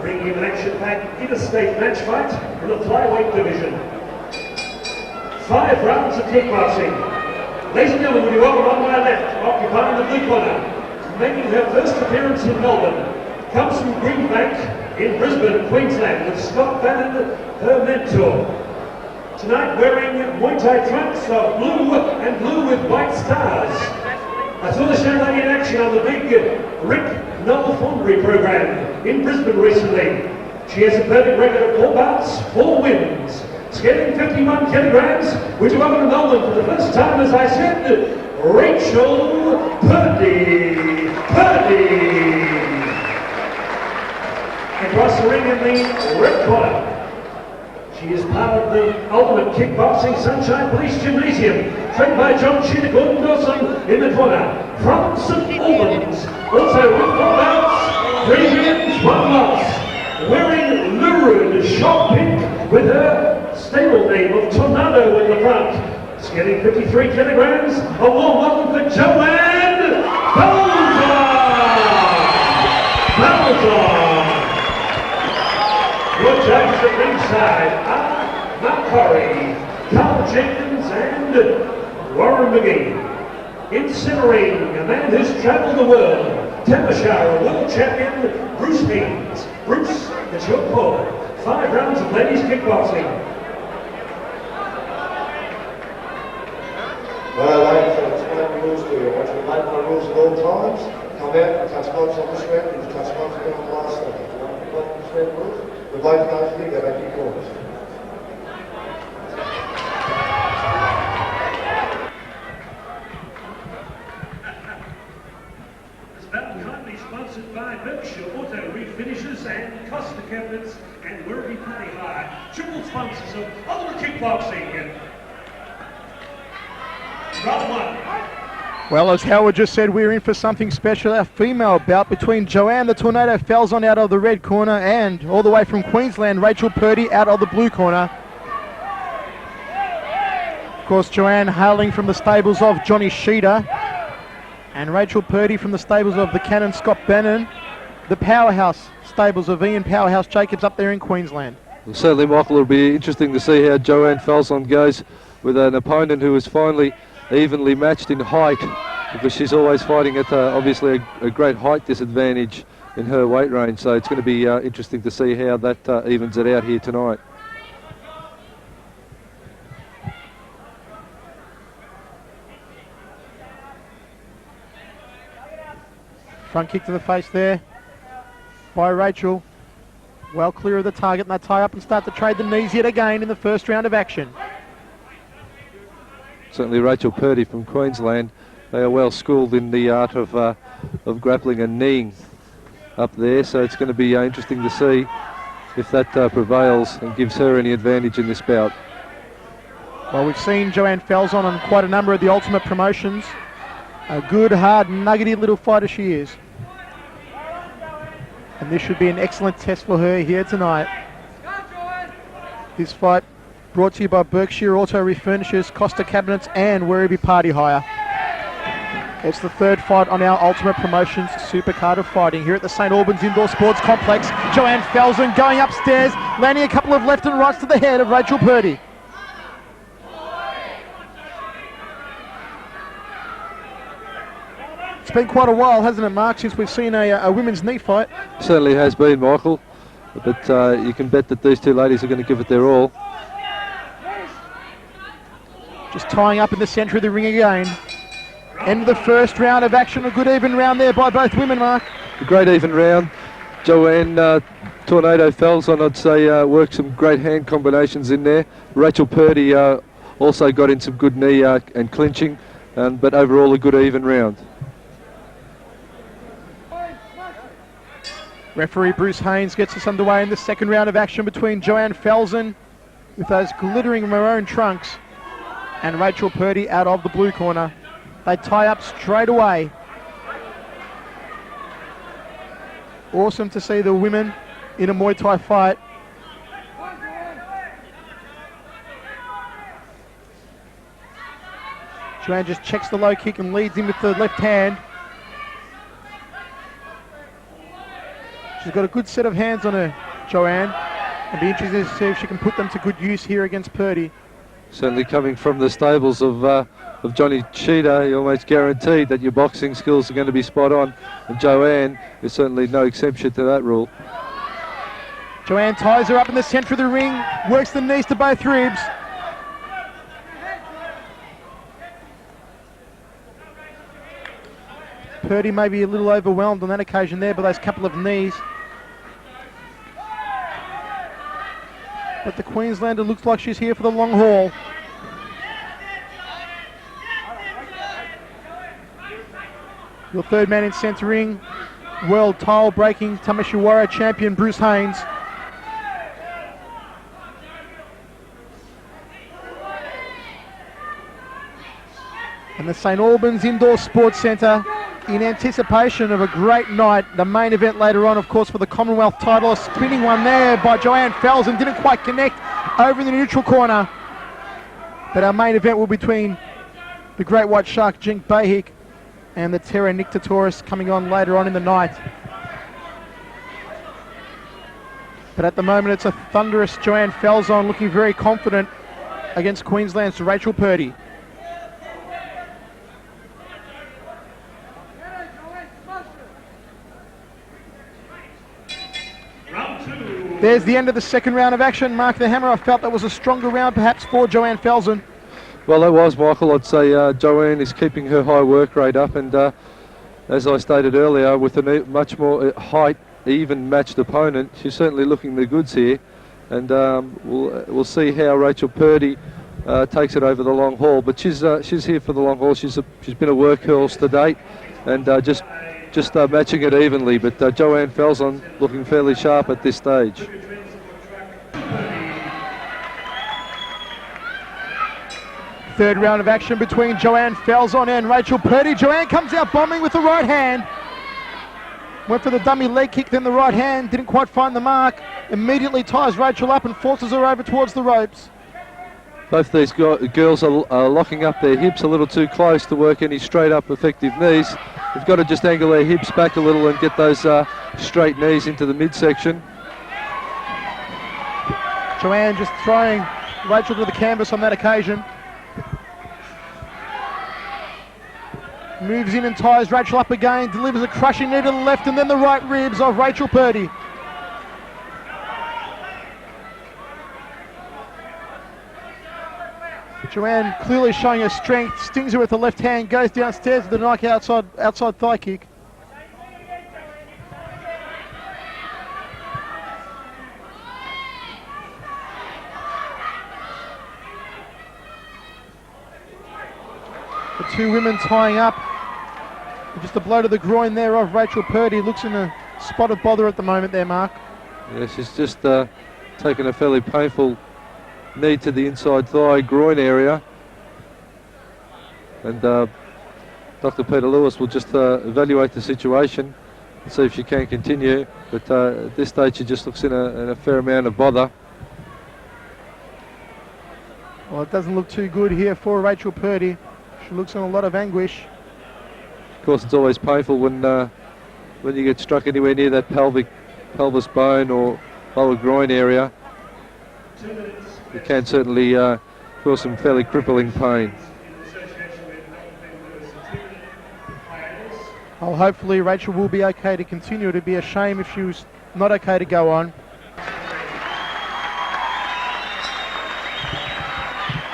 Bringing an action-packed interstate match fight in the flyweight division. 5 rounds of kickboxing. Ladies and gentlemen, would you welcome on my left, occupying the blue corner, making her first appearance in Melbourne, comes from Greenbank in Brisbane, Queensland, with Scott Bannon, her mentor. Tonight wearing Muay Thai trunks of blue and blue with white stars. I saw this young lady in action on the big Rick Noel Fondery program in Brisbane recently. She has a perfect record of 4 bouts, 4 wins. Scaling 51 kilograms, would you welcome to Melbourne for the first time, as I said, Rachel Purdy. Across the ring in the red corner, she is part of the Ultimate Kickboxing Sunshine Police Gymnasium, trained by John Sheeta Gordon Dawson in the corner. From St Albans, also with 4 bouts, 3 wins, 1 loss. Wearing lurid shot pink with her stable name of Tornado in the front. Scaling 53 kilograms, a warm welcome for Joanne Falzon. Your judges at ringside are Mark Corey, Carl Jenkins and Warren McGee. In center ring, a man who's travelled the world, Tamashara world champion Bruce Haynes. Bruce, it's your call. 5 rounds of ladies kickboxing. Well, ladies, I'll explain the rules to you. I want you to make my rules at all times. Come out and touch gloves on this round, and touch gloves again on the last round. If you want to play this round rules, we both know you go back to your corners. Sponsored by Berkshire Auto Refinishes and Costa Cabinets and Werribee Party Hire, triple sponsors of Ultimate Kickboxing. Round 1. Well, as Howard just said, we're in for something special. A female bout between Joanne the Tornado Falzon out of the red corner and all the way from Queensland, Rachel Purdy out of the blue corner. Of course, Joanne hailing from the stables of Johnny Sheeta, and Rachel Purdy from the stables of the Cannon Scott Bannon, the powerhouse stables of Ian Powerhouse Jacobs up there in Queensland. Well, certainly, Michael, it'll be interesting to see how Joanne Falzon goes with an opponent who is finally evenly matched in height, because she's always fighting at obviously a great height disadvantage in her weight range. So it's going to be interesting to see how that evens it out here tonight. Front kick to the face there by Rachel. Well clear of the target, and they tie up and start to trade the knees yet again in the first round of action. Certainly Rachel Purdy from Queensland, they are well schooled in the art of grappling and kneeing up there, so it's going to be interesting to see if that prevails and gives her any advantage in this bout. Well, we've seen Joanne Falzon on quite a number of the Ultimate promotions. A good, hard, nuggety little fighter she is. And this should be an excellent test for her here tonight. This fight brought to you by Berkshire Auto Refurbishers, Costa Cabinets and Werribee Party Hire. It's the 3rd fight on our Ultimate Promotions Supercard of Fighting here at the St Albans Indoor Sports Complex. Joanne Falzon going upstairs, landing a couple of left and rights to the head of Rachel Purdy. It's been quite a while, hasn't it, Mark, since we've seen a women's knee fight? Certainly has been, Michael, but you can bet that these two ladies are going to give it their all. Just tying up in the centre of the ring again. End of the first round of action. A good even round there by both women, Mark. A great even round. Joanne Tornado Falzon, I'd say, worked some great hand combinations in there. Rachel Purdy also got in some good knee and clinching. but overall a good even round. Referee Bruce Haynes gets us underway in the second round of action between Joanne Falzon with those glittering maroon trunks and Rachel Purdy out of the blue corner. They tie up straight away. Awesome to see the women in a Muay Thai fight. Joanne just checks the low kick and leads in with the left hand. She's got a good set of hands on her, Joanne. It'll be interesting to see if she can put them to good use here against Purdy. Certainly coming from the stables of Johnny Cheetah, you're almost guaranteed that your boxing skills are going to be spot on. And Joanne is certainly no exception to that rule. Joanne ties her up in the centre of the ring, works the knees to both ribs. Purdy may be a little overwhelmed on that occasion there by those couple of knees. But the Queenslander looks like she's here for the long haul. Your third man in centre ring, world tile breaking Tamashiwara champion Bruce Haynes. And the St Albans Indoor Sports Centre in anticipation of a great night. The main event later on, of course, for the Commonwealth title. A spinning one there by Joanne Falzon. Didn't quite connect over in the neutral corner. But our main event will be between the Great White Shark, Jink Bahik, and the Terra Nictitoris coming on later on in the night. But at the moment, it's a thunderous Joanne Falzon looking very confident against Queensland's Rachel Purdy. There's the end of the second round of action. Mark the Hammer, I felt that was a stronger round perhaps for Joanne Falzon. Well, that was, Michael. I'd say Joanne is keeping her high work rate up, and as I stated earlier, with a much more height, even matched opponent, she's certainly looking the goods here, and we'll see how Rachel Purdy takes it over the long haul. But she's here for the long haul. She's been a workhorse to date, and just matching it evenly. But Joanne Falzon looking fairly sharp at this stage. Third round of action between Joanne Falzon and Rachel Purdy. Joanne comes out bombing with the right hand. Went for the dummy leg kick, then the right hand. Didn't quite find the mark. Immediately ties Rachel up and forces her over towards the ropes. Both these girls are locking up their hips a little too close to work any straight up effective knees. They've got to just angle their hips back a little and get those straight knees into the midsection. Joanne just throwing Rachel to the canvas on that occasion. Moves in and ties Rachel up again, delivers a crushing knee to the left and then the right ribs of Rachel Purdy. Joanne clearly showing her strength, stings her with the left hand, goes downstairs with the Nike outside thigh kick. The two women tying up. Just a blow to the groin there of Rachel Purdy. Looks in a spot of bother at the moment there, Mark. Yeah, she's just taken a fairly painful knee to the inside thigh groin area. And Dr. Peter Lewis will just evaluate the situation and see if she can continue. But at this stage she just looks in a fair amount of bother. Well, it doesn't look too good here for Rachel Purdy. She looks in a lot of anguish. Of course, it's always painful when you get struck anywhere near that pelvis bone or lower groin area. It can certainly cause some fairly crippling pain. Well, hopefully Rachel will be okay to continue. It'd be a shame if she was not okay to go on.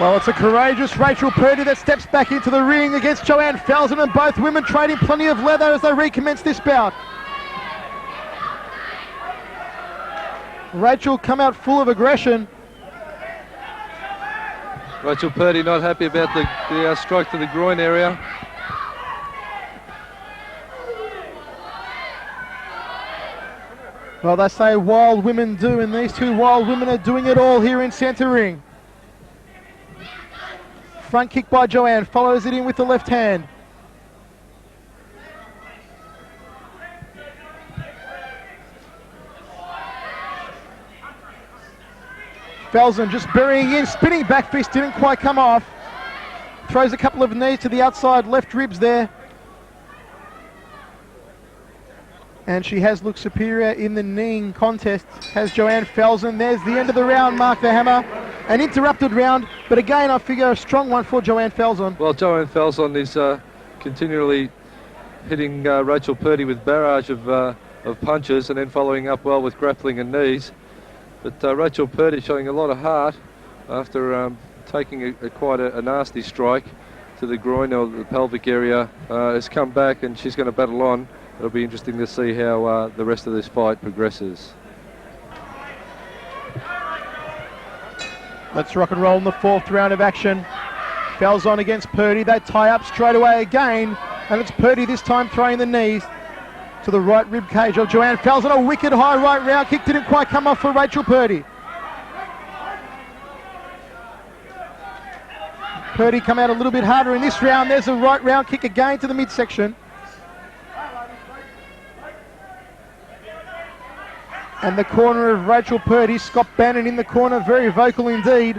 Well, it's a courageous Rachel Purdy that steps back into the ring against Joanne Falzon, and both women trading plenty of leather as they recommence this bout. Rachel come out full of aggression. Rachel Purdy not happy about the strike to the groin area. Well, they say wild women do, and these two wild women are doing it all here in centre ring. Front kick by Joanne, follows it in with the left hand. Falzon just burying in, spinning back fist, didn't quite come off. Throws a couple of knees to the outside left ribs there. And she has looked superior in the kneeing contest, has Joanne Falzon. There's the end of the round, Mark the Hammer. An interrupted round, but again I figure a strong one for Joanne Falzon. Well, Joanne Falzon is continually hitting Rachel Purdy with barrage of punches and then following up well with grappling and knees. But Rachel Purdy showing a lot of heart after taking quite a nasty strike to the groin or the pelvic area. Has come back and she's going to battle on. It'll be interesting to see how the rest of this fight progresses. Let's rock and roll in the fourth round of action. Falzon against Purdy. They tie up straight away again, and it's Purdy this time throwing the knees to the right rib cage of Joanne Falzon. A wicked high right round kick didn't quite come off for Rachel Purdy. Purdy come out a little bit harder in this round. There's a right round kick again to the midsection. And the corner of Rachel Purdy, Scott Bannon in the corner, very vocal indeed.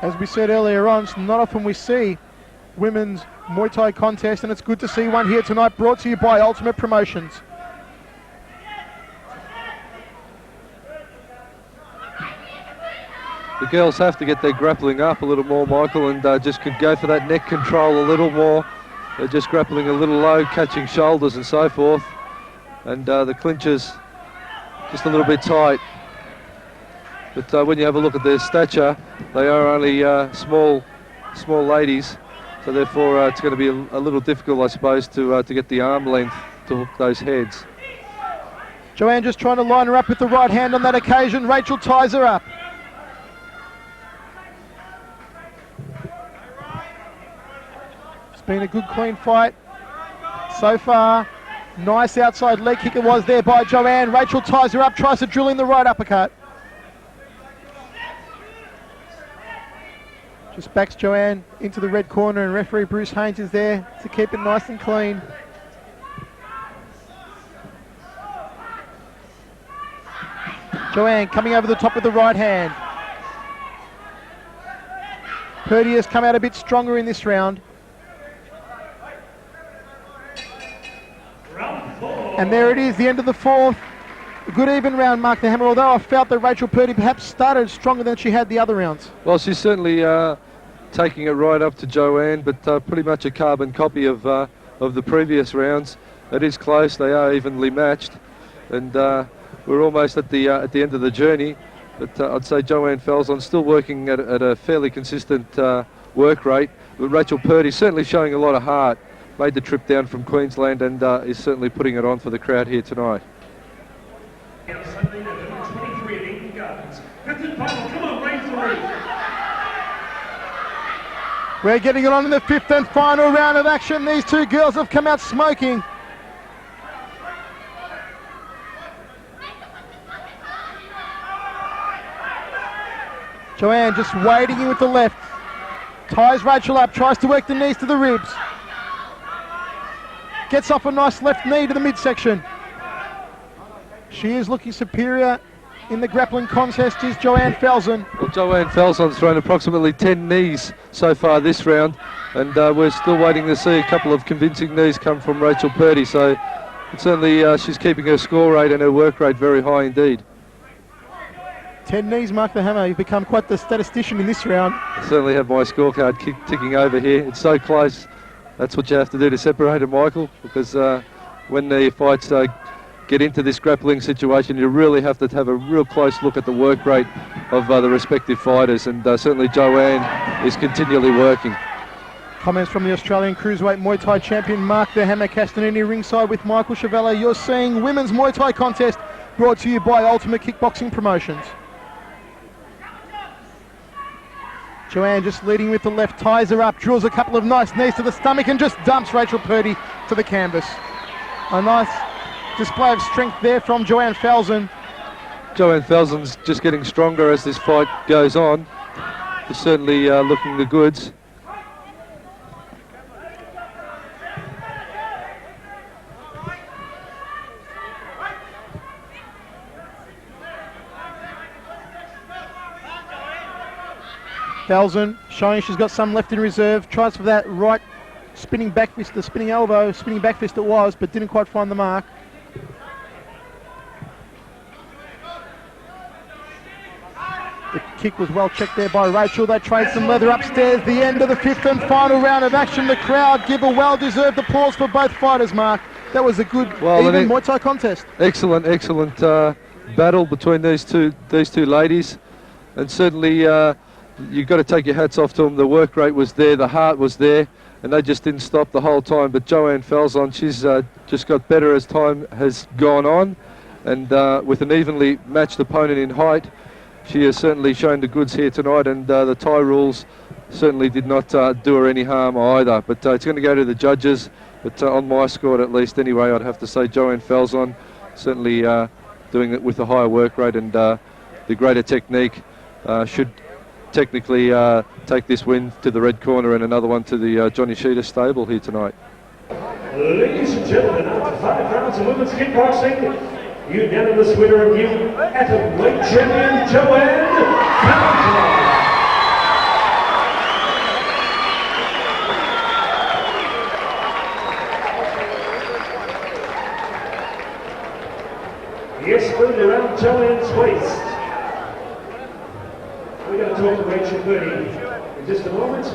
As we said earlier on, it's not often we see women's Muay Thai contest, and it's good to see one here tonight, brought to you by Ultimate Promotions. The girls have to get their grappling up a little more, Michael, and just could go for that neck control a little more. They're just grappling a little low, catching shoulders and so forth. And the clinches just a little bit tight. But when you have a look at their stature, they are only small ladies. So therefore it's going to be a little difficult, I suppose, to get the arm length to hook those heads. Joanne just trying to line her up with the right hand on that occasion. Rachel ties her up. It's been a good, clean fight so far. Nice outside leg kick it was there by Joanne. Rachel ties her up, tries to drill in the right uppercut. Just backs Joanne into the red corner, and referee Bruce Haynes is there to keep it nice and clean. Joanne coming over the top with the right hand. Purdy has come out a bit stronger in this round. And there it is, the end of the fourth. A good even round, Mark the Hammer, although I felt that Rachel Purdy perhaps started stronger than she had the other rounds. Well, she's certainly taking it right up to Joanne, but pretty much a carbon copy of the previous rounds. It is close, they are evenly matched, and we're almost at the end of the journey. But I'd say Joanne Falzon still working at a fairly consistent work rate. But Rachel Purdy certainly showing a lot of heart. Made the trip down from Queensland and is certainly putting it on for the crowd here tonight. We're getting it on in the fifth and final round of action. These two girls have come out smoking. Joanne just wading in with the left. Ties Rachel up, tries to work the knees to the ribs. Gets off a nice left knee to the midsection. She is looking superior in the grappling contest, is Joanne Falzon. Well, Joanne Falzon's thrown approximately 10 knees so far this round, and we're still waiting to see a couple of convincing knees come from Rachel Purdy. So certainly she's keeping her score rate and her work rate very high indeed. 10 knees, Mark the Hammer. You've become quite the statistician in this round. I certainly have my scorecard ticking over here. It's so close. That's what you have to do to separate it, Michael, because when the fights get into this grappling situation, you really have to have a real close look at the work rate of the respective fighters, and certainly Joanne is continually working. Comments from the Australian Cruiserweight Muay Thai champion Mark the Hammer Castanini ringside with Michael Chevella. You're seeing Women's Muay Thai contest brought to you by Ultimate Kickboxing Promotions. Joanne just leading with the left, ties her up, drills a couple of nice knees to the stomach and just dumps Rachel Purdy to the canvas. A nice display of strength there from Joanne Falzon. Joanne Falzon's just getting stronger as this fight goes on. She's certainly looking the goods. Falzon showing she's got some left in reserve, tries for that right spinning back fist, the spinning elbow, spinning back fist it was, but didn't quite find the mark. The kick was well checked there by Rachel. They trade some leather upstairs. The end of the fifth and final round of action. The crowd give a well-deserved applause for both fighters, Mark. That was a good, even Muay Thai contest. Excellent battle between these two ladies, and certainly you've got to take your hats off to them. The work rate was there, the heart was there, and they just didn't stop the whole time. But Joanne Falzon, she's just got better as time has gone on, and with an evenly matched opponent in height, she has certainly shown the goods here tonight, and the Thai rules certainly did not do her any harm either. But it's going to go to the judges, but on my score at least anyway, I'd have to say Joanne Falzon certainly doing it with a higher work rate and the greater technique should technically take this win to the red corner and another one to the Johnny Sheeter stable here tonight. Ladies and gentlemen, after 5 rounds of women's kickboxing, unanimous winner of new atomweight champion Joanne Falzon. Yes, further around Joanne's waist. We're going to talk to Rachel Purdy in just a moment.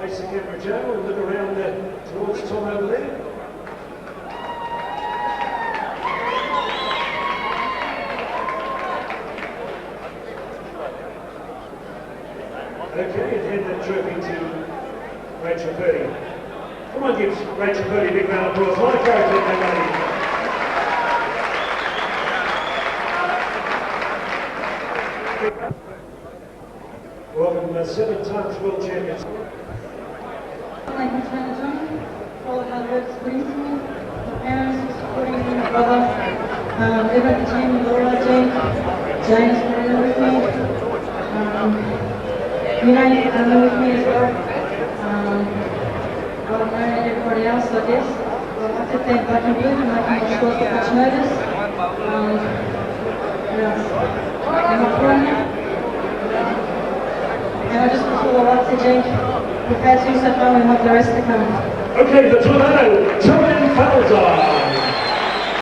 Face the camera, Joe, and look around towards Tom over there. Okay, and hand that trophy to Rachel Purdy. Come on, give Rachel Purdy a big round of applause. What a character, that lady. Welcome, 7 times world champions. Like my friend John, all the hard work put into me, my parents supporting me, my brother, everyone at the team, Laura, Jane has been there with me, Elaine has been with me as well, I've known everybody else, I guess. I'd like to thank Black and Blue for making my scores for much notice. And my partner. And I just would like to thank the past 2 so far and hope the rest to come. Okay, the tornado, Joanne Falzon.